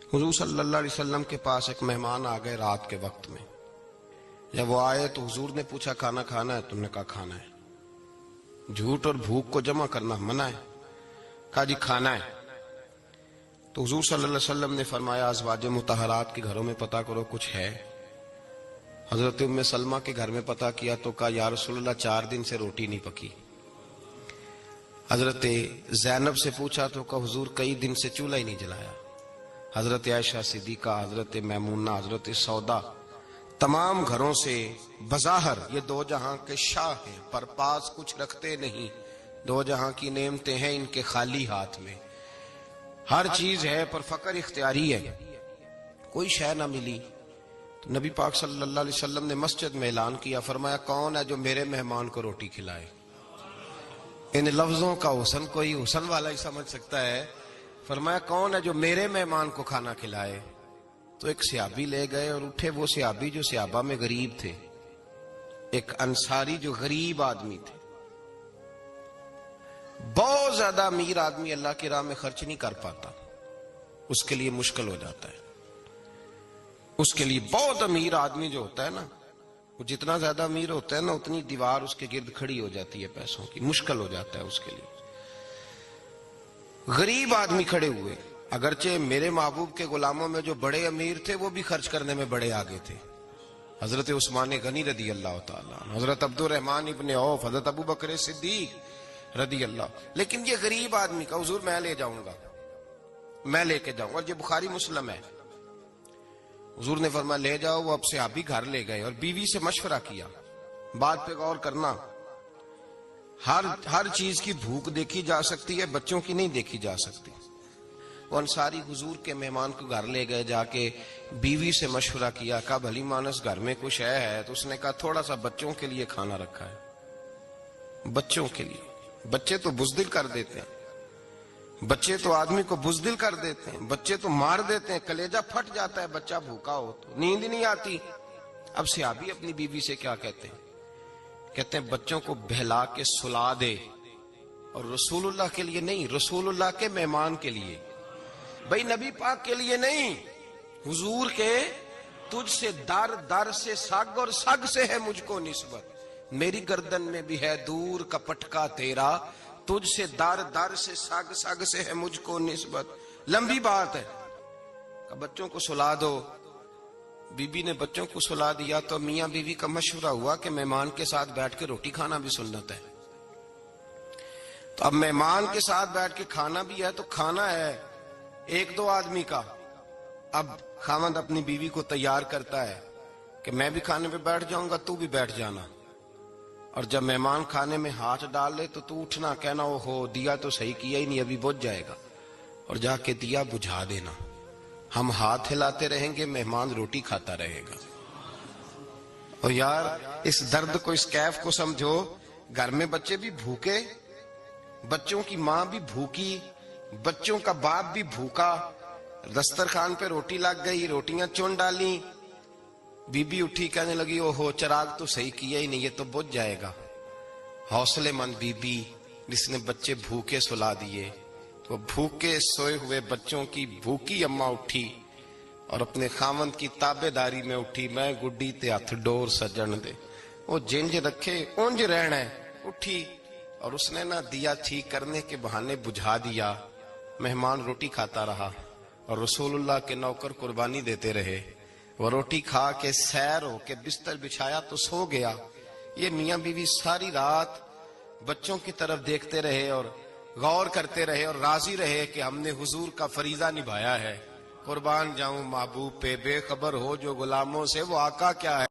हुजूर सल्लल्लाहु अलैहि वसल्लम के पास एक मेहमान आ गए रात के वक्त में। जब वो आए तो हुजूर ने पूछा खाना खाना है? तुमने कहा खाना है। झूठ और भूख को जमा करना मना है। कहा जी खाना है। तो हुजूर सल्लल्लाहु अलैहि वसल्लम ने फरमाया अज़वाजे मुतहरात के घरों में पता करो कुछ है। हजरत उम्मे सलमा के घर में पता किया तो कहा या रसूलल्लाह 4 दिन से रोटी नहीं पकी। हजरत ज़ैनब से पूछा तो कहा हुजूर कई दिन से चूल्हा ही नहीं जलाया। हजरत आयशा सिद्दीका, हजरत मैमूना, हजरत सौदा, तमाम घरों से बज़ाहर ये दो जहां के शाह हैं, पर पास कुछ रखते नहीं। दो जहां की नेमतें हैं इनके खाली हाथ में। हर चीज है पर फकर इख्तियारी है। कोई शय ना मिली तो नबी पाक सल्लल्लाहु अलैहि वसल्लम ने मस्जिद में ऐलान किया, फरमाया कौन है जो मेरे मेहमान को रोटी खिलाए। इन लफ्जों का हुसन कोई हुसन वाला ही समझ सकता है। फरमाया कौन है जो मेरे मेहमान को खाना खिलाए। तो एक सहाबी ले गए और उठे वो सहाबी जो सहाबा में गरीब थे, एक अंसारी जो गरीब आदमी थे। बहुत ज्यादा अमीर आदमी अल्लाह की राह में खर्च नहीं कर पाता, उसके लिए मुश्किल हो जाता है। उसके लिए बहुत अमीर आदमी जो होता है ना, वो जितना ज्यादा अमीर होता है ना उतनी दीवार उसके गिर्द खड़ी हो जाती है पैसों की, मुश्किल हो जाता है उसके लिए। गरीब आदमी खड़े हुए, अगरचे मेरे महबूब के गुलामों में जो बड़े अमीर थे वो भी खर्च करने में बड़े आगे थे। हजरत उस्मान गनी रदी अल्लाह ताला, हजरत अब्दुल रहमान इब्ने औफ, हजरत अबू बकर सिद्दीक रदी अल्लाह। लेकिन ये गरीब आदमी का हुजूर मैं ले जाऊंगा, मैं लेके जाऊंगा। ये बुखारी मुस्लिम है। हुजूर ने फरमाया ले जाओ। वो अब से आप भी घर ले गए और बीवी से मशवरा किया, बात पे गौर करना। हर चीज की भूख देखी जा सकती है, बच्चों की नहीं देखी जा सकती। वो अंसारी हुजूर के मेहमान को घर ले गए, जाके बीवी से मशवरा किया, कहा भली मानस घर में कुछ है? तो उसने कहा थोड़ा सा बच्चों के लिए खाना रखा है। बच्चों के लिए? बच्चे तो बुज़दिल कर देते हैं, बच्चे तो आदमी को बुज़दिल कर देते हैं, बच्चे तो मार देते हैं, कलेजा फट जाता है बच्चा भूखा हो तो, नींद नहीं आती। अब सहाबी अपनी बीवी से क्या कहते हैं? कहते हैं बच्चों को बहला के सुला दे, और रसूलुल्लाह के लिए नहीं, रसूलुल्लाह के मेहमान के लिए, भाई नबी पाक के लिए नहीं, हुजूर के तुझसे दर दर से सग और सग से है मुझको निस्बत। मेरी गर्दन में भी है दूर का पटका तेरा, तुझसे दर दर से सग सग से है मुझको निस्बत। लंबी बात है। बच्चों को सुला दो। बीबी ने बच्चों को सुला दिया तो मियां बीवी का मशवरा हुआ कि मेहमान के साथ बैठ के रोटी खाना भी सुन्नत है। तो अब मेहमान के साथ बैठ के खाना भी है, तो खाना है 1-2 आदमी का। अब खामद अपनी बीवी को तैयार करता है कि मैं भी खाने पे बैठ जाऊंगा, तू भी बैठ जाना। और जब मेहमान खाने में हाथ डाल ले तो तू उठना, कहना ओहो दिया तो सही किया ही नहीं, अभी बुझ जाएगा, और जाके दिया बुझा देना। हम हाथ हिलाते रहेंगे, मेहमान रोटी खाता रहेगा। और यार इस दर्द को, इस कैफ को समझो। घर में बच्चे भी भूखे, बच्चों की माँ भी भूखी, बच्चों का बाप भी भूखा। दस्तरखान पे रोटी लग गई, रोटियां चुन डाली, बीबी उठी कहने लगी ओहो चिराग तो सही किया ही नहीं, ये तो बुझ जाएगा। हौसलेमंद बीबी जिसने बच्चे भूखे सुला दिए, तो भूखे सोए हुए बच्चों की भूखी अम्मा उठी और अपने खामंद की ताबेदारी में उठी। मैं गुड्डी ते हथ डोर सजन दे, वो जिंज रखे उंज रहना है। उठी और उसने ना दिया ठीक करने के बहाने बुझा दिया। मेहमान रोटी खाता रहा और रसूलुल्लाह के नौकर कुर्बानी देते रहे। वो रोटी खा के सैर हो के बिस्तर बिछाया तो सो गया। ये मियां बीवी सारी रात बच्चों की तरफ देखते रहे और गौर करते रहे और राजी रहे कि हमने हुजूर का फरीजा निभाया है। कुर्बान जाऊं महबूब पे, बेखबर हो जो गुलामों से, वो आका क्या है।